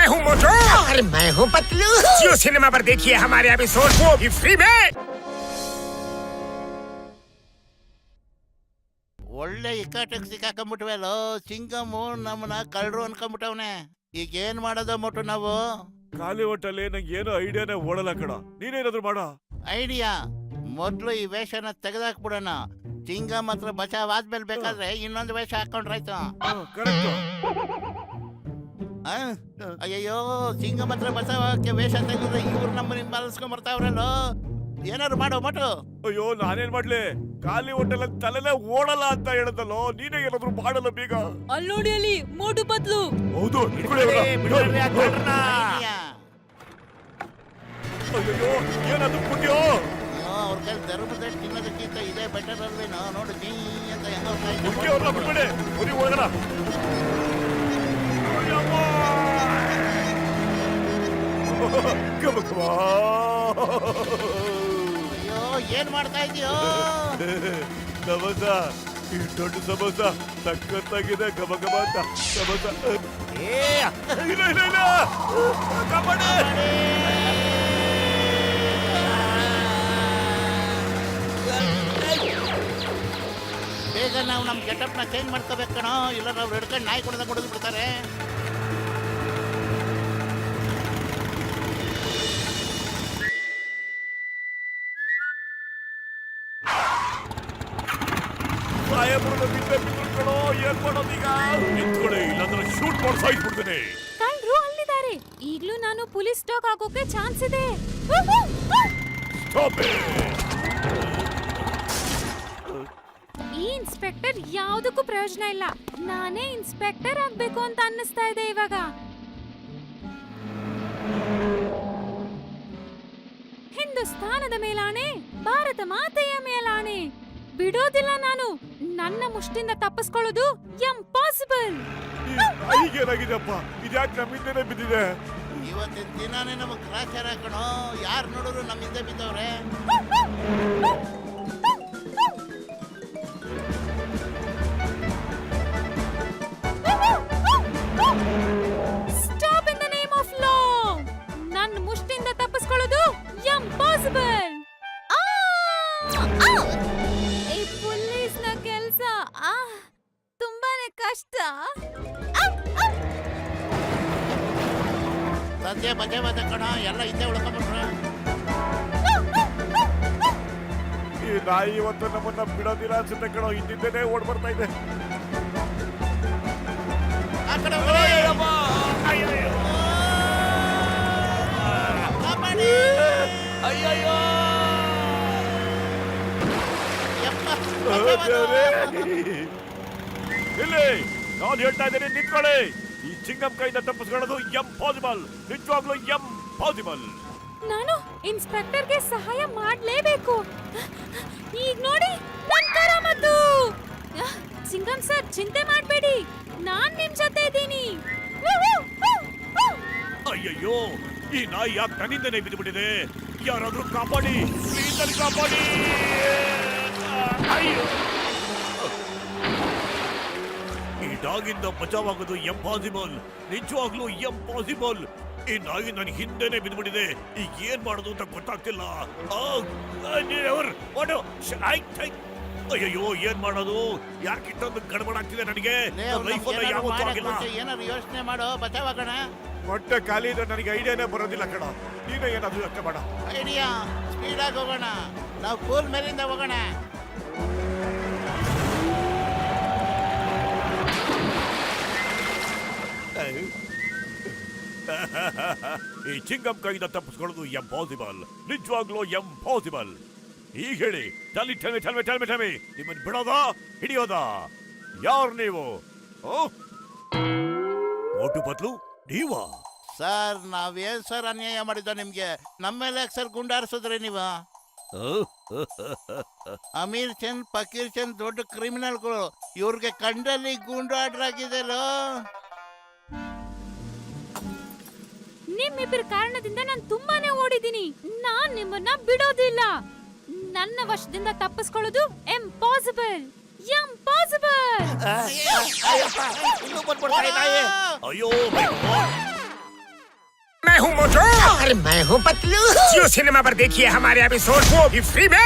हूँ मोटू और मैं हूँ पतलू। जियो सिनेमा पर देखिए हमारे एपिसोड को भी फ्री में। ಒಳ್ಳೆ ಇಕ್ಕಟ್ಟಿಗೆ ಸಿಕ್ಕಾಕೊಂಡ್ಬಿಟ್ವಲ್ಲೋ ಚಿಂಗಮ್ಮು ನಮ್ಮನ್ನ ಕಳ್ರು ಅನ್ಕೊಂಡ್ಬಿಟ್ಟವ್ನೆ. ಈಗ ಏನ್ ಮಾಡೋದು ಮೊಟ್ಟು ನಾವು? ಖಾಲಿ ಹೊಟ್ಟಲ್ಲಿ ನಂಗೆ ಏನೋ ಐಡಿಯಾನೇ ಓಡಲ್ಲ ಕಣ. ನೀನೇನಾದ್ರು ಮಾಡ. ಐಡಿಯಾ ಮೊದ್ಲು ಈ ವೇಷನ ತೆಗೆದಾಕ್ಬಿಡೋಣ. ಚಿಂಗಮ್ ಹತ್ರ ಬಚಾವ್ ಆದ್ಮೇಲೆ ಬೇಕಾದ್ರೆ ಇನ್ನೊಂದು ವೇಷ ಹಾಕೊಂಡ್ರಾಯ್ತು. ಅಯ್ಯಯ್ಯೋ, ಚಿಂಗಮ್ ಹತ್ರ ಬಚಾವಕ್ಕೆ ವೇಷ ತೆಗೆದ್ರೆ ಇವ್ರು ನಮ್ಮನ್ನ ಹಿಂಬಾಲಿಸ್ಕೊಂಡ್ ಬರ್ತಾವ್ರಲ್ಲೋ. ಏನಾದ್ರು ಮಾಡೋ ಮೊಟ್ಟು. ಅಯ್ಯೋ ನಾನೇನ್ ಮಾಡ್ಲಿ, ಖಾಲಿ ಹೊಟ್ಟೆಲ್ಲ ತಲೆನೇ ಓಡಲ್ಲ ಅಂತ ಹೇಳದಲ್ಲೋ. ನೀನೇ ಏನಾದ್ರು ಮಾಡಲ್ಲ ಬೇಗ. ಅಲ್ಲಿ ನೋಡಿ, ಅಲ್ಲಿ ಮೋಟು ಪತ್ಲು. ಹೌದು ಅಯ್ಯೋ ಏನಾದ್ರು ಪುಟ್ಯೋ. ಅವ್ರ ಕೈ ಧರ್ಮದ ತಿನ್ನೋದಕ್ಕಿಂತ ಇದೇ ಬೆಟರ್ ಅಲ್ವೇನೋ. ನೋಡು ಜೀ ಅಂತ ಹೆಂಗೋ ಬಿಟ್ಬಿಡಿ ಬರೀ ಹೋಗಣ. ಅಯ್ಯೋ ಏನ್ ಮಾಡ್ತಾ ಇದೀಯೋ? ಸಮೋಸ, ಈ ದೊಡ್ಡ ಸಮೋಸ ಸಖತ್ತಾಗಿದೆ. ಗಬ ಗಬ ಅಂತ ಸಮೋಸ. ಇಲ್ಲ ಇಲ್ಲ ಇಲ್ಲ ಕಬಡ್ಡಿ. ಬೇಗ ನಾವು ನಮ್ ಗೆಟಪ್ ನ ಚೇಂಜ್ ಮಾಡ್ಕೋಬೇಕು ಕಣೋ, ಇಲ್ಲ ನಾವು ಹಿಡ್ಕೊಂಡು ನಾಯಿ ಕೊಡದ ಕೊಡದು ಬಿಡ್ತಾರೆ. ಏನ್ ಮಾಡೋದೀಗ? ನಿಂತ್ಕೊಳ್ಳಿ, ಇಲ್ಲಾಂದ್ರೆ ಶೂಟ್ ಮಾಡಿ ಸಾಯಿಸ್ಬಿಡ್ತೀನಿ. ಕಳ್ರು ಅಲ್ಲಿದ್ದಾರೆ. ಈಗ್ಲೂ ನಾನು ಪೊಲೀಸ್ ಸ್ಟಾಕ್ ಆಗೋಕೆ ಚಾನ್ಸ್ ಇದೆ. Stop it! ಈ ಇನ್ಸ್ಪೆಕ್ಟರ್ ಯಾವುದಕ್ಕೂ ಪ್ರಯೋಜನ ಇಲ್ಲ. ನಾನೇ ಇನ್ಸ್ಪೆಕ್ಟರ್ ಆಗ್ಬೇಕು ಅಂತ ಅನ್ನಿಸ್ತಾ ಇದೆ ಇವಾಗ. ಹಿಂದೂಸ್ತಾನದ ಮೇಲಾಣೆ, ಭಾರತ ಮಾತೆಯ ಮೇಲಾಣೆ, ಬಿಡೋದಿಲ್ಲ ನಾನು. ನನ್ನ ಮುಷ್ಟಿಂದ ತಪ್ಪಿಸ್ಕೊಳ್ಳೋದು ಇಂಪಾಸಿಬಲ್. ಈಗೇನಾಗಿದೆಪ್ಪ? ಇದ್ಯಾಕೆ ನಮ್ಮಿಂದನೇ ಬಿದ್ದಿದೆ? ಇವತ್ತಿನ ದಿನಾನೇ ನಮಗ್ ಗ್ರಾಚಾರ ಕಣೋ. ಯಾರು ನೋಡಿದ್ರು ನಮ್ಮ ಹಿಂದೆ ಬಿದ್ದವ್ರೆ. Stop in the name of law. ನನ್ನ ಮುಷ್ಟಿಂದ ತಪ್ಪಿಸ್ಕೊಳ್ಳೋದು ಇಂಪಾಸಿಬಲ್. ಈ ಪೊಲೀಸ್ನ ಕೆಲಸ ತುಂಬಾನೇ ಕಷ್ಟ. ಸದ್ಯ ಬಜೆ ಬಜೆ ಕಣ, ಎಲ್ಲ ಹಿಂದೆ ಉಳ್ಕೊಂಡ್ಬಿಟ್ರೆ. ಈ ನಾಯಿ ಇವತ್ತು ನಮ್ಮನ್ನ ಬಿಡೋದಿಲ್ಲ ಅನ್ಸುತ್ತೆ ಕಣೋ. ಹಿಂದಿಂದೇನೆ ಓಡ್ ಬರ್ತಾ ಇದೆ. ಆ ಕಡೆ ಹೋಗಿ. ಕಾಪಾಡಿ. ಯಪ್ಪ, ಬಜೆ ಬಜೆ. ಇಲ್ಲಿ ನಾನು ಹೇಳ್ತಾ ಇದ್ದೀನಿ, ನಿಂತ್ಕೊಳ್ಳಿ. ಈ ಚಿಂಗಂ ಕೈಯಿಂದ ತಪ್ಪಿಸ್ಕೊಳ್ಳೋದು ಇಂಪಾಸಿಬಲ್. ನಿಜವಾಗ್ಲೂ ಇಂಪಾಸಿಬಲ್. ನಾನು ಇನ್ಸ್ಪೆಕ್ಟರ್ಗೆ ಸಹಾಯ ಮಾಡಲೇಬೇಕು. ಈಗ ನೋಡಿ ನನ್ನ ಕರಾಮತ್ತು. ಸಿಂಗಂ ಸರ್, ಚಿಂತೆ ಮಾಡಬೇಡಿ, ನಾನ್ ನಿಮ್ ಜೊತೆ ಇದ್ದೀನಿ. ಅಯ್ಯಯ್ಯೋ, ಈ ನಾಯಿ ಯಾಕೆ ನನ್ನಿಂದನೇ ಬಿದ್ದುಬಿಟ್ಟಿದೆ? ಯಾರಾದ್ರೂ ಕಾಪಾಡಿ, ಪ್ಲೀಸ್ ಕಾಪಾಡಿ. ಅಯ್ಯೋ, ಈ ಡಾಗಿಂದ ಬಚಾವಾಗೋದು ಇಂಪಾಸಿಬಲ್. ನಿಜವಾಗ್ಲೂ ಇಂಪಾಸಿಬಲ್. ಈ ನಾಯಿ ನನ್ನ ಹಿಂದೆನೆ ಬಿದ್ದುಬಿಟ್ಟಿದೆ. ಈಗ ಏನ್ ಮಾಡೋದು ಅಂತ ಗೊತ್ತಾಗ್ತಿಲ್ಲ. ಅಯ್ಯಯ್ಯೋ, ಏನ್ ಮಾಡೋದು? ಯಾಕೆ ಇಷ್ಟೊಂದು ಗಡಬಡಾಗ್ತಿದೆ ನನಗೆ? ಲೈಫಲ್ಲಿ ಯಾವತ್ತೂ ಆಗಿಲ್ಲ. ಏನಾದ್ರು ಯೋಚನೆ ಮಾಡೋ, ಬಚಾವಾಗೋಣ. ಹೊಟ್ಟೆ ಖಾಲಿ ಇದ್ರೆ ನನಗೆ ಐಡಿಯಾನೇ ಬರೋದಿಲ್ಲ ಕಣ. ನೀನೇ ಏನಾದ್ರು ಯೋಚನೆ ಮಾಡ. ಐಡಿಯಾ, ಸ್ಪೀಡಾಗಿ ಹೋಗೋಣ. ನಾವು ಪೂಲ್ ಮೇಲಿಂದ ಹೋಗೋಣ. ಈ ಚಿಂಗಂ ಕೈಯಿಂದ ತಪ್ಪಿಸ್ಕೊಳ್ಳೋದು ಇಂಪಾಸಿಬಲ್. ನಿಜವಾಗ್ಲೂ ಇಂಪಾಸಿಬಲ್. ಈಗ ಹೇಳಿ, ಟೆಲ್ ಮಿ, ನಿಮ್ಮನ್ನು ಬಿಡೋದಾ ಹಿಡಿಯೋದಾ? ಯಾರು ನೀವು? ಮೋಟು ಪತ್ಲು ನೀವಾ? ಸರ್, ನಾವೇನ್ ಸರ್ ಅನ್ಯಾಯ ಮಾಡಿದ್ದ ನಿಮ್ಗೆ? ನಮ್ಮ ಮೇಲೆ ಸರ್ ಗುಂಡಾರಿಸಿದ್ರಿ ನೀವು? ಅಮೀರ್ ಚಂದ್, ಫಕೀರ್ ಚಂದ್ ದೊಡ್ಡ ಕ್ರಿಮಿನಲ್ಗಳು. ಇವ್ರಿಗೆ ಕಂಡಲ್ಲಿ ಗೂಂಡು ಆರ್ಡರ್ ಆಗಿದೆಯಲ್ಲೋ. ನಿಮ್ಮಿಬ್ಬರ ಕಾರಣದಿಂದ ನಾನು ತುಂಬಾನೇ ಓಡಿದ್ದೀನಿ. ನಾನ್ ನಿಮ್ಮನ್ನ ಬಿಡೋದಿಲ್ಲ. ನನ್ನ ವಶದಿಂದ ತಪ್ಪಿಸ್ಕೊಳ್ಳೋದು ಇಂಪಾಸಿಬಲ್. ಅಯ್ಯೋ और मैं हूँ पतलू। जियो सिनेमा पर देखिए हमारे एपिसोड को भी फ्री में।